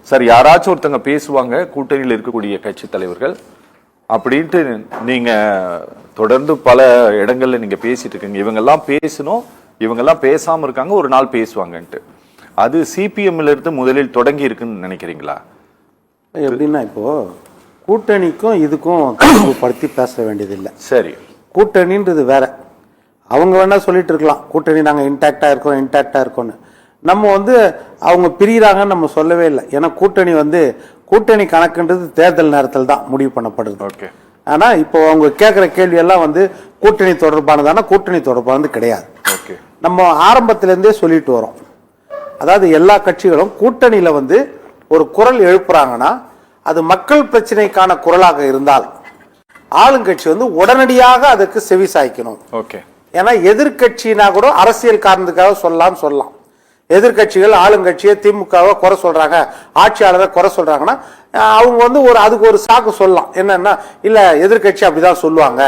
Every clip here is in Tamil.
சார் யாராச்சும் ஒருத்தங்க பேசுவாங்க கூட்டணியில் இருக்கக்கூடிய கட்சி தலைவர்கள் அப்படின்ட்டு நீங்க தொடர்ந்து பல இடங்கள்ல நீங்க பேசிட்டு இருக்கீங்க. இவங்கெல்லாம் பேசணும், இவங்கெல்லாம் பேசாம இருக்காங்க, ஒரு நாள் பேசுவாங்கன்ட்டு. அது சிபிஎம்ல இருந்து முதலில் தொடங்கி இருக்குன்னு நினைக்கிறீங்களா? எப்படின்னா இப்போ கூட்டணிக்கும் இதுக்கும் படுத்தி பேச வேண்டியதில்லை. சரி, கூட்டணின்றது வேற. அவங்க வேணா சொல்லிட்டு இருக்கலாம் கூட்டணி நாங்கள் இன்டாக்டா இருக்கோம்னு. நம்ம வந்து அவங்க பிரிகிறாங்கன்னு நம்ம சொல்லவே இல்லை. ஏன்னா கூட்டணி கணக்குன்றது தேர்தல் நேரத்தில் தான் முடிவு பண்ணப்படுது. ஓகே. ஆனா இப்போ அவங்க கேட்குற கேள்வி எல்லாம் வந்து கூட்டணி தொடர்பானதான, கூட்டணி தொடர்பானது கிடையாது. ஓகே. நம்ம ஆரம்பத்திலேருந்தே சொல்லிட்டு வரோம். அதாவது எல்லா கட்சிகளும் கூட்டணியில வந்து ஒரு குரல் எழுப்புறாங்கன்னா அது மக்கள் பிரச்சனைக்கான குரலாக இருந்தால் ஆளுங்கட்சி வந்து உடனடியாக அதுக்கு செவி சாய்க்கணும். ஓகே. ஏன்னா எதிர்கட்சினா கூட அரசியல் காரணத்துக்காக சொல்லலாம். எதிர்கட்சிகள் ஆளுங்கட்சியை திமுகவை குறை சொல்றாங்க, ஆட்சியாளரை குறை சொல்றாங்கன்னா அவங்க வந்து அதுக்கு ஒரு சாக்கு சொல்லலாம். என்னன்னா இல்ல எதிர்கட்சி அப்படிதான் சொல்லுவாங்க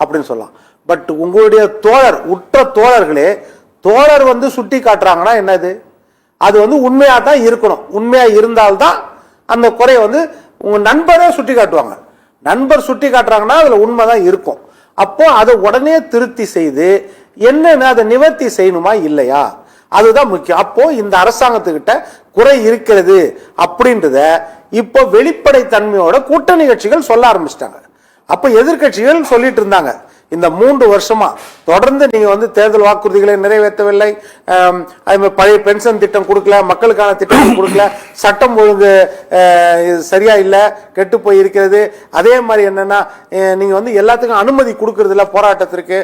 அப்படின்னு சொல்லலாம். பட் உங்களுடைய உற்ற தோழர் வந்து சுட்டி காட்டுறாங்கன்னா என்னது, அது வந்து உண்மையா தான் இருக்கணும். உண்மையா இருந்தால்தான் அந்த குறையை வந்து உங்க நண்பரே சுட்டி காட்டுவாங்க. நண்பர் சுட்டி காட்டுறாங்கன்னா அதுல உண்மைதான் இருக்கும். அப்போ அதை உடனே திருத்தி செய்து என்னன்னு அதை நிவர்த்தி செய்யணுமா இல்லையா, அதுதான் முக்கியம். அப்போ இந்த அரசாங்கத்துக்கிட்ட குறை இருக்கிறது அப்படின்றத இப்போ வெளிப்படை தன்மையோட கூட்டணி கட்சிகள் சொல்ல ஆரம்பிச்சிட்டாங்க. அப்ப எதிர்கட்சிகள் சொல்லிட்டு இருந்தாங்க இந்த 3 வருஷமா தொடர்ந்து நீங்க வந்து தேர்தல் வாக்குறுதிகளை நிறைவேற்றவில்லை, பழைய பென்ஷன் திட்டம் கொடுக்கல, மக்களுக்கான திட்டம் கொடுக்கல, சட்டம் ஒழுங்கு சரியா இல்ல, கெட்டு போய் இருக்கிறது. அதே மாதிரி என்னன்னா நீங்க வந்து எல்லாத்துக்கும் அனுமதி கொடுக்கறது இல்ல போராட்டத்திற்கு.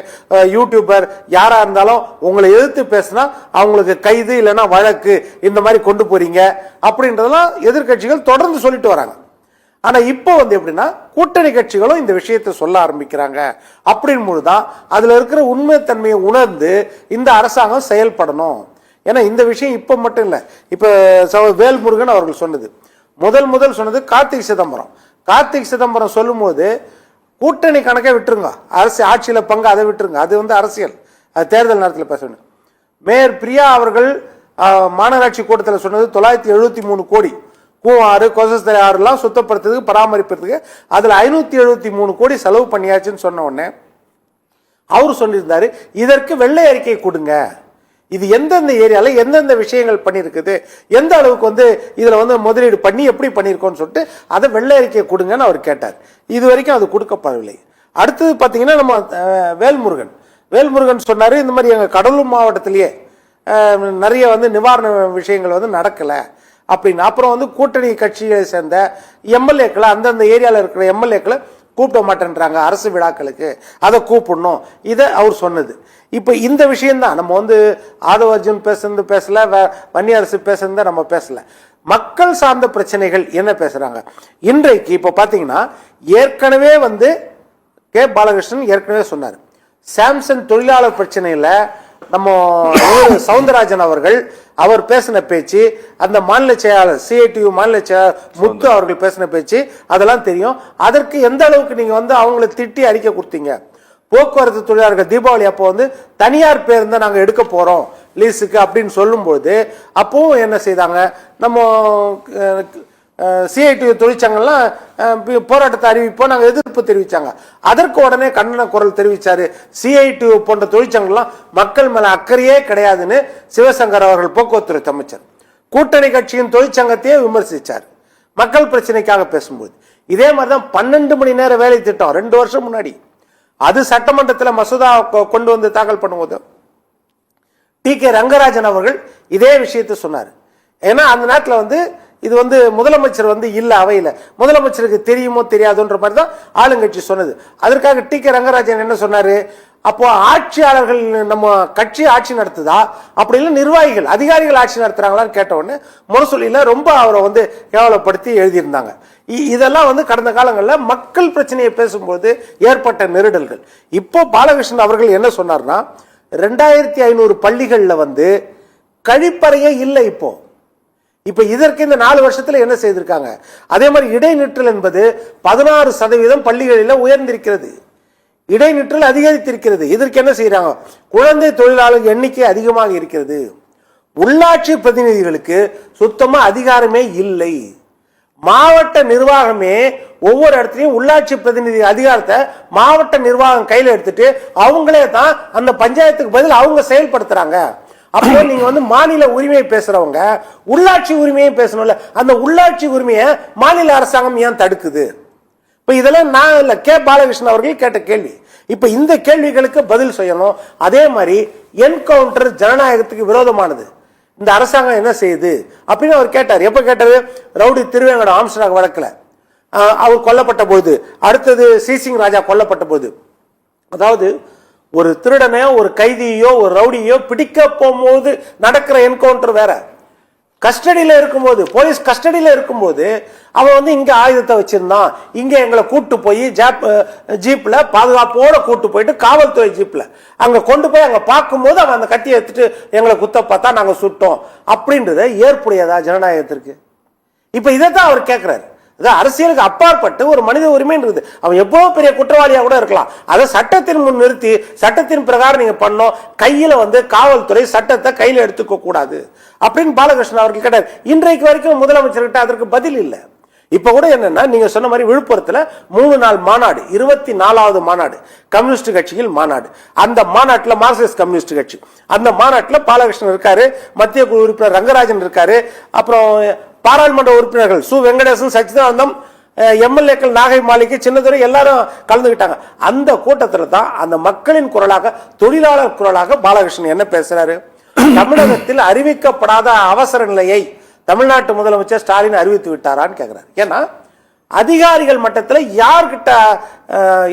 யூடியூபர் யாரா இருந்தாலும் உங்களை எதிர்த்து பேசினா அவங்களுக்கு கைது இல்லைன்னா வழக்கு இந்த மாதிரி கொண்டு போறீங்க அப்படின்றதெல்லாம் எதிர்கட்சிகள் தொடர்ந்து சொல்லிட்டு வராங்க. ஆனா இப்போ வந்து எப்படின்னா கூட்டணி கட்சிகளும் இந்த விஷயத்தை சொல்ல ஆரம்பிக்கிறாங்க. அப்படின் போதுதான் அதுல இருக்கிற உண்மைத்தன்மையை உணர்ந்து இந்த அரசாங்கம் செயல்படணும். ஏன்னா இந்த விஷயம் இப்ப மட்டும் இல்ல, இப்ப வேல்முருகன் அவர்கள் சொன்னது முதல் சொன்னது கார்த்திக் சிதம்பரம் சொல்லும் போது கூட்டணி கணக்கே விட்டுருங்க, ஆட்சியில பங்கு அதை விட்டுருங்க, அது வந்து அரசியல், அது தேர்தல் நேரத்தில் பேசணும். மேயர் பிரியா அவர்கள் மாநகராட்சி கூட்டத்தில் சொன்னது 973 கோடி கூவாறு கொசஸ்தரை ஆறுலாம் சுத்தப்படுத்துறதுக்கு பராமரிப்பதுக்கு அதுல 573 கோடி செலவு பண்ணியாச்சுன்னு சொன்ன உடனே அவர் சொல்லியிருந்தாரு இதற்கு வெள்ளை அறிக்கை கொடுங்க, இது எந்தெந்த ஏரியால எந்தெந்த விஷயங்கள் பண்ணியிருக்குது, எந்த அளவுக்கு வந்து இதுல வந்து முதலீடு பண்ணி எப்படி பண்ணியிருக்கோம்னு சொல்லிட்டு அதை வெள்ளை அறிக்கை கொடுங்கன்னு அவர் கேட்டார். இது வரைக்கும் அது கொடுக்கப்படவில்லை. அடுத்தது பாத்தீங்கன்னா நம்ம வேல்முருகன் சொன்னாரு இந்த மாதிரி எங்க கடலூர் மாவட்டத்திலேயே நிறைய வந்து நிவாரண விஷயங்கள் வந்து நடக்கல அப்படின்னு. அப்புறம் வந்து கூட்டணி கட்சிகளை சேர்ந்த எம்எல்ஏக்களை அந்தந்த ஏரியாவில் இருக்கிற எம்எல்ஏக்களை கூப்பிட மாட்டேன்றாங்க அரசு விழாக்களுக்கு, அதை கூப்பிடணும், இதை அவர் சொன்னது. இப்போ இந்த விஷயம்தான் நம்ம வந்து ஆதவ அர்ஜுன் பேசல, வன்னியரசு பேசுறத நம்ம பேசல. மக்கள் சார்ந்த பிரச்சனைகள் என்ன பேசுறாங்க இன்றைக்கு. இப்போ பாத்தீங்கன்னா ஏற்கனவே வந்து கே பாலகிருஷ்ணன் ஏற்கனவே சொன்னார் சாம்சங் தொழிலாளர் பிரச்சனையில நம்ம சவுந்தரராஜன் அவர் பேசின பேச்சு, அந்த மாநில செயலாளர் சிஐடியு மாநில செயலாளர் முத்து அவர்கள் பேசின பேச்சு அதெல்லாம் தெரியும். அதற்கு எந்த அளவுக்கு நீங்க வந்து அவங்களை திட்டி அறிக்கை கொடுத்தீங்க. போக்குவரத்து தொழிலாளர்கள் தீபாவளி அப்போ வந்து தனியார் பேருந்தை நாங்க எடுக்க போறோம் லீஸுக்கு அப்படின்னு சொல்லும்போது அப்பவும் என்ன செய்தாங்க, நம்ம சிஐடியு தொழிற்சங்கம்லாம் போராட்டத்தை அறிவிப்போம் நாங்கள் எதிர்ப்பு தெரிவிச்சாங்க. அதற்கு உடனே கண்டன குரல் தெரிவிச்சாரு சிஐடியு போன்ற தொழிற்சங்கம்லாம் மக்கள் மேல அக்கறையே கிடையாதுன்னு சிவசங்கர் அவர்கள் போக்குவரத்து அமைச்சர் கூட்டணி கட்சியின் தொழிற்சங்கத்தையே விமர்சிச்சார் மக்கள் பிரச்சனைக்காக பேசும்போது. இதே மாதிரிதான் 12 மணி நேர வேலை திட்டம் 2 வருஷம் முன்னாடி அது சட்டமன்றத்தில் மசோதா கொண்டு வந்து தாக்கல் பண்ணும்போது டி.கே. ரங்கராஜன் அவர்கள் இதே விஷயத்தை சொன்னார். ஏன்னா அந்த நேரத்தில் வந்து இது வந்து முதலமைச்சர் வந்து இல்ல அவையில, முதலமைச்சருக்கு தெரியுமோ தெரியாதுன்ற மாதிரி தான் ஆளுங்கட்சி சொன்னது. அதற்காக டி.கே. ரங்கராஜன் என்ன சொன்னாரு, அப்போ ஆட்சியாளர்கள் நம்ம கட்சி ஆட்சி நடத்துதா அப்படி இல்லை நிர்வாகிகள் அதிகாரிகள் ஆட்சி நடத்துறாங்களான்னு கேட்ட உடனே முரசொலியில ரொம்ப அவரை வந்து கேவலப்படுத்தி எழுதியிருந்தாங்க. இதெல்லாம் வந்து கடந்த காலங்களில் மக்கள் பிரச்சனையை பேசும்போது ஏற்பட்ட நெருடல்கள். இப்போ பாலகிருஷ்ணன் அவர்கள் என்ன சொன்னார்னா 2500 பள்ளிகள்ல வந்து கழிப்பறையே இல்லை. இப்போ இதற்கு இந்த 4 வருஷத்துல என்ன செய்திருக்காங்க. அதே மாதிரி இடைநிற்றல் என்பது 16% பள்ளிகளில் உயர்ந்திருக்கிறது, இடைநிற்றல் அதிகரித்திருக்கிறது. இதற்கு என்ன செய்யறாங்க, குழந்தை தொழிலாளர் எண்ணிக்கை அதிகமாக இருக்கிறது, உள்ளாட்சி பிரதிநிதிகளுக்கு சுத்தமா அதிகாரமே இல்லை. மாவட்ட நிர்வாகமே ஒவ்வொரு இடத்துலயும் உள்ளாட்சி பிரதிநிதி அதிகாரத்தை மாவட்ட நிர்வாகம் கையில எடுத்துட்டு அவங்களே தான் அந்த பஞ்சாயத்துக்கு பதில் அவங்க செயல்படுத்துறாங்க. அப்போ நீங்க வந்து மாநில உரிமையை பேசுறவங்க உள்ளாட்சி உரிமையை பேசணும்ல, அந்த உள்ளாட்சி உரிமையை மாநில அரசாங்கம் ஏன் தடுக்குது? இப்ப இதெல்லாம் நான் இல்ல, கே பாலகிருஷ்ணன் அவர்கள் கேட்ட கேள்வி. இப்ப இந்த கேள்விகளுக்கு பதில் செய்யணும். அதே மாதிரி என்கவுண்டர் ஜனநாயகத்துக்கு விரோதமானது, இந்த அரசாங்கம் என்ன செய்யுது அப்படின்னு அவர் கேட்டார். எப்ப கேட்டாரு? ரவுடி திருவேங்கடம் ஆம்ஸ்டாங் வழக்குல அவர் கொல்லப்பட்ட போது, அடுத்தது சிசிங் ராஜா கொல்லப்பட்ட போது. அதாவது ஒரு திருடனையோ ஒரு கைதியோ ஒரு ரவுடியோ பிடிக்க போகும்போது நடக்கிற என்கவுண்டர் வேற, கஸ்டடியில இருக்கும்போது, போலீஸ் கஸ்டடியில இருக்கும்போது அவன் வந்து இங்க ஆயுதத்தை வச்சிருந்தான், இங்க எங்களை கூட்டு போய் ஜீப்ல பாதுகாப்போட கூட்டு போயிட்டு காவல்துறை ஜீப்ல அங்க கொண்டு போய் அங்க பார்க்கும்போது அவன் அந்த கத்தியை எடுத்துட்டு எங்களை குத்த பார்த்தா நாங்க சுட்டோம் அப்படின்றத ஏற்புடையதா ஜனநாயகத்திற்கு? இப்ப இதைத்தான் அவர் கேட்கிறாரு. அரசியலுக்கு அப்பாற்பட்டு ஒரு மனித உரிமைன்றது, அவன் எவ்வளவு பெரிய குற்றவாளியா கூட இருக்கலாம், அதை சட்டத்தின் முன் நிறுத்தி சட்டத்தின் பிரகாரம் நீங்க பண்ணோம். கையில வந்து காவல்துறை சட்டத்தை கையில எடுத்துக்க கூடாது அப்படின்னு பாலகிருஷ்ணன் அவர்கள் கேட்டார். இன்றைக்கு வரைக்கும் முதலமைச்சர்கிட்ட அதற்கு பதில் இல்லை. இப்ப கூட என்னன்னா, நீங்க சொன்ன மாதிரி விழுப்புரத்துல 3 நாள் மாநாடு, 24வது மாநாடு கம்யூனிஸ்ட் கட்சியில் மாநாடு. அந்த மாநாட்டுல மார்க்சிஸ்ட் கம்யூனிஸ்ட் கட்சி, அந்த மாநாட்டுல பாலகிருஷ்ணன் இருக்காரு, மத்திய குழு உறுப்பினர் ரங்கராஜன் இருக்காரு, அப்புறம் பாராளுமன்ற உறுப்பினர்கள் சு வெங்கடேசன், சச்சிதானந்தம், எம்எல்ஏக்கள் நாகை மாளிகை, சின்னதுரை எல்லாரும் கலந்துகிட்டாங்க. அந்த கூட்டத்துல தான் அந்த மக்களின் குரலாக, தொழிலாளர் குரலாக பாலகிருஷ்ணன் என்ன பேசுறாரு? தமிழகத்தில் அறிவிக்கப்படாத அவசர நிலையை தமிழ்நாட்டு முதலமைச்சர் ஸ்டாலின் அறிவித்து விட்டாரான்னு கேட்கிறார். ஏன்னா அதிகாரிகள் மட்டத்தில் யார்கிட்ட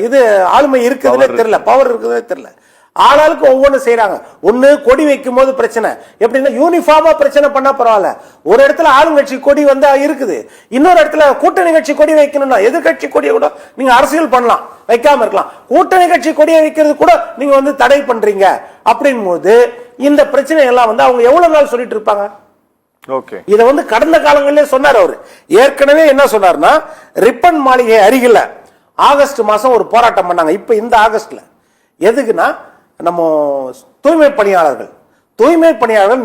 இது ஆளுமை இருக்குதுன்னே தெரியல, பவர் இருக்குதுன்னே தெரியல. ஆளாளுக்கு ஒவ்வொன்று செய்யறாங்க. ஒண்ணு கொடி வைக்கும் போது பிரச்சனை, எப்படின்னா யூனிஃபார்மா பிரச்சனை பண்ணா பரவாயில்ல. ஒரு இடத்துல ஆளுங்கட்சி கொடி வந்து இருக்குது, இன்னொரு இடத்துல கூட்டணி கட்சி கொடி வைக்கணும்னா எதிர்கட்சி கொடியை கூட நீங்க அரசியல் பண்ணலாம், வைக்காம இருக்கலாம். கூட்டணி கட்சி கொடியை வைக்கிறது கூட நீங்க வந்து தடை பண்றீங்க அப்படின் போது இந்த பிரச்சனை எல்லாம் வந்து அவங்க எவ்வளவு நாள் சொல்லிட்டு இருப்பாங்க? இத வந்து கடந்த காலங்களிலே சொன்னார் அவரு. ஏற்கனவே என்ன சொன்னார்னா, ரிப்பன் மாளிகை அருகில ஆகஸ்ட் மாசம் ஒரு போராட்டம் பண்ணாங்க. இப்ப இந்த ஆகஸ்ட்ல எதுக்குன்னா, நம்ம தூய்மை பணியாளர்கள்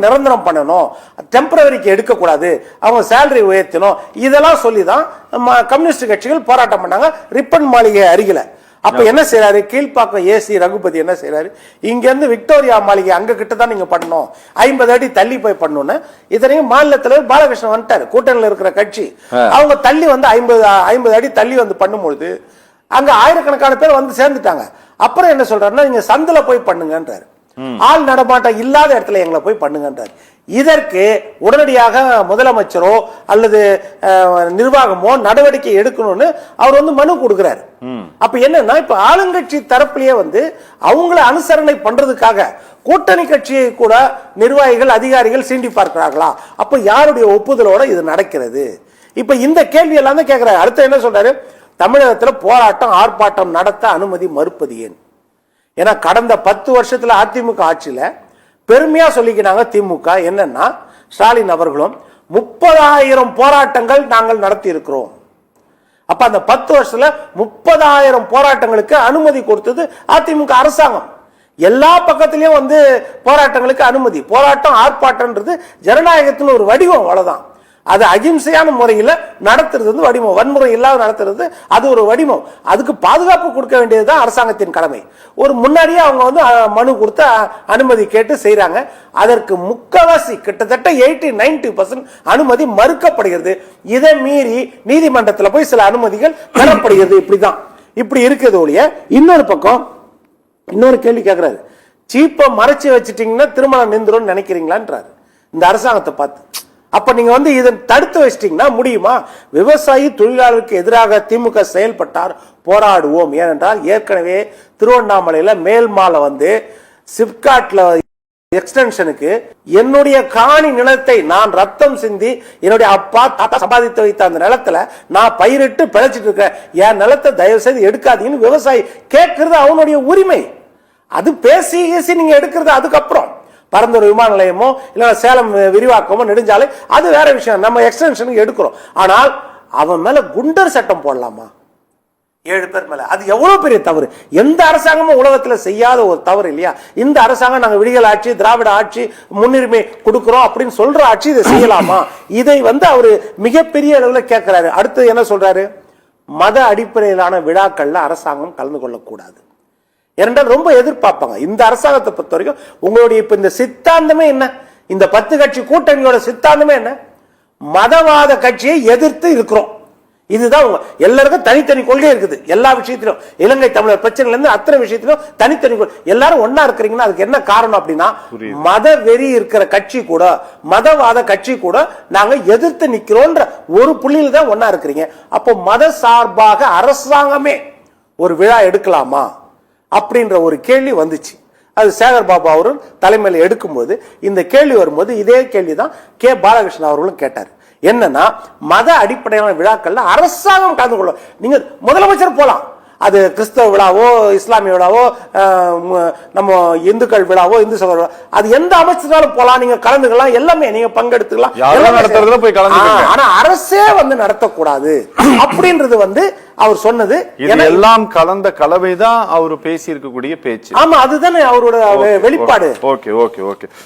நிரந்தரம் பண்ணணும், டெம்பரவரிக்கு எடுக்கக்கூடாது, அவங்க சேலரி உயர்த்தணும், இதெல்லாம் சொல்லிதான் கம்யூனிஸ்ட் கட்சிகள் போராட்டம் பண்ணாங்க ரிப்பன் மாளிகை அருகில. அப்ப என்ன செய்யறாரு? கீழ்பாக்கம் ஏசி ரகுபதி என்ன செய்யறாரு? இங்க இருந்து விக்டோரியா மாளிகை அங்க கிட்ட தான் நீங்க பண்ணணும், 50 அடி தள்ளி போய் பண்ணணும்னு. இதனையும் மாநில தலைவர் பாலகிருஷ்ணன் வந்துட்டாரு, கூட்டணியில் இருக்கிற கட்சி, அவங்க தள்ளி வந்து 50 அடி தள்ளி வந்து பண்ணும்பொழுது அங்க ஆயிரக்கணக்கான பேர் வந்து சேர்ந்துட்டாங்க. அப்புறம் என்ன சொல்றாருன்னா, நீங்க சந்தில போய் பண்ணுங்கன்றாரு, ஆள் நடமாட்டம் இல்லாத இடத்துல எங்களை போய் பண்ணுங்கன்றாரு. இதற்கு உடனடியாக முதலமைச்சரோ அல்லது நிர்வாகமோ நடவடிக்கை எடுக்கணும்னு அவர் வந்து மனு கொடுக்கிறாரு. அப்ப என்னன்னா, இப்ப ஆளுங்கட்சி தரப்பிலேயே வந்து அவங்கள அனுசரணை பண்றதுக்காக கூட்டணி கட்சியை கூட நிர்வாகிகள் அதிகாரிகள் சீண்டி பார்க்கிறார்களா? அப்ப யாருடைய ஒப்புதலோட இது நடக்கிறது? இப்ப இந்த கேள்வி எல்லாம் தான் கேட்கிறாரு. அடுத்து என்ன சொல்றாரு? தமிழகத்தில் போராட்டம் ஆர்ப்பாட்டம் நடத்த அனுமதி மறுப்பது ஏன்? ஏன்னா கடந்த 10 வருஷத்துல அதிமுக ஆட்சியில பெருமையா சொல்லிக்கிறாங்க திமுக. என்னன்னா, ஸ்டாலின் அவர்களும் 30,000 போராட்டங்கள் நாங்கள் நடத்தி இருக்கிறோம். அப்ப அந்த 10 வருஷத்துல 30,000 போராட்டங்களுக்கு அனுமதி கொடுத்தது அதிமுக அரசாங்கம். எல்லா பக்கத்திலயும் வந்து போராட்டங்களுக்கு அனுமதி. போராட்டம் ஆர்ப்பாட்டம்ன்றது ஜனநாயகத்தின் ஒரு வடிவம், அவ்வளவுதான். அது அகிம்சையான முறையில் நடத்துறது வந்து வடிவம், வன்முறை இல்லாத நடத்துறது அது ஒரு வடிவம். அதுக்கு பாதுகாப்பு கொடுக்க வேண்டியதுதான் அரசாங்கத்தின் கடமை. ஒரு முன்னாடியே அவங்க வந்து மனு கொடுத்து அனுமதி கேட்டு செய்யறாங்க. அதற்கு முக்கவாசி கிட்டத்தட்ட 80-90% அனுமதி மறுக்கப்படுகிறது. இதை மீறி நீதிமன்றத்தில் போய் சில அனுமதிகள் பெறப்படுகிறது. இப்படிதான் இப்படி இருக்கிறது ஒழிய, இன்னொரு பக்கம் இன்னொரு கேள்வி கேட்கிறாரு, சீப்பை மறைச்சு வச்சுட்டீங்கன்னா திருமணம் நின்றுரும் நினைக்கிறீங்களான்றாரு இந்த அரசாங்கத்தை பார்த்து. அப்ப நீங்க வந்து இதை தடுத்து வச்சிட்டீங்கன்னா முடியுமா? விவசாயி தொழிலாளருக்கு எதிராக திமுக செயல்பட்டார், போராடுவோம். ஏனென்றால் ஏற்கனவே திருவண்ணாமலையில மேல்மால வந்து சிப்காட்ல எக்ஸ்டென்ஷனுக்கு என்னுடைய காணி நிலத்தை நான் ரத்தம் சிந்தி என்னுடைய அப்பா தாத்தா சம்பாதித்து வைத்த அந்த நிலத்துல நான் பயிரிட்டு பிழைச்சிட்டு இருக்கேன், என் நிலத்தை தயவு செய்து எடுக்காதீங்கன்னு விவசாயி கேட்கறது அவனுடைய உரிமை. அது பேசி நீங்க எடுக்கிறது அதுக்கப்புறம் பரந்தூர் விமான நிலையமோ இல்ல சேலம் விரிவாக்கமோ நெடுஞ்சாலை அது வேற விஷயம், நம்ம எக்ஸ்டென்ஷனுக்கு எடுக்கிறோம். ஆனால் அவன் மேல குண்டர் சட்டம் போடலாமா? 7 பேர் மேல. அது எவ்வளவு பெரிய தவறு. எந்த அரசாங்கமும் உலகத்துல செய்யாத ஒரு தவறு இல்லையா? இந்த அரசாங்கம் நாங்க விடியல் ஆட்சி, திராவிட ஆட்சி, முன்னுரிமை கொடுக்கிறோம் அப்படின்னு சொல்ற ஆட்சி இதை செய்யலாமா? இதை அவரு மிகப்பெரிய அளவுல கேட்கிறாரு. அடுத்து என்ன சொல்றாரு? மத அடிப்படையிலான விழாக்கள்ல அரசாங்கம் கலந்து கொள்ளக்கூடாது. ஏனென்றால் ரொம்ப எதிர்பார்ப்பாங்க. இந்த அரசாங்கத்தை பொறுத்த வரைக்கும் உங்களுடைய இப்ப இந்த சித்தாந்தமே என்ன? இந்த 10 கட்சி கூட்டணியோட சித்தாந்தமே என்ன? மதவாத கட்சியை எதிர்த்து இருக்கிறோம். இதுதான் எல்லாருக்கும் தனித்தனி கொள்கை இருக்குது. எல்லா விஷயத்திலும் இலங்கை தமிழர் பிரச்சனைல இருந்து அத்தனை விஷயத்திலும் தனித்தனி எல்லாரும் ஒன்னா இருக்கிறீங்கன்னா அதுக்கு என்ன காரணம் அப்படின்னா, மத வெறி இருக்கிற கட்சி கூட, மதவாத கட்சி கூட நாங்க எதிர்த்து நிக்கிறோம்ன்ற ஒரு புள்ளியில தான் ஒன்னா இருக்கிறீங்க. அப்போ மத சார்பாக அரசாங்கமே ஒரு விழா எடுக்கலாமா அப்படின்ற ஒரு கேள்வி வந்துச்சு. அது சேகர் பாபு அவரும் தலைமையில் எடுக்கும்போது இந்த கேள்வி வரும்போது இதே கேள்விதான் கே பாலகிருஷ்ணன் அவர்களும் கேட்டார். என்னன்னா, மத அடிப்படையிலான விழாக்கள்ல அரசாங்கம் கலந்து கொள்ளும். நீங்க முதலமைச்சர் போலாம், அது கிறிஸ்தவ விழாவோ இஸ்லாமிய விழாவோ நம்ம இந்துக்கள் விழாவோ இந்து சகோதர விழா, அது எந்த அமைச்சராலும் போலாம், நீங்க கலந்துக்கலாம், எல்லாமே நீங்க பங்கெடுத்துக்கலாம். ஆனா அரசே நடத்தக்கூடாது அப்படின்றது அவர் சொன்னது. எல்லாம் கலந்த கலவைதான் அவர் பேசி இருக்கக்கூடிய பேச்சு. ஆமா, அதுதானே அவரோட வெளிப்பாடு. Okay okay okay.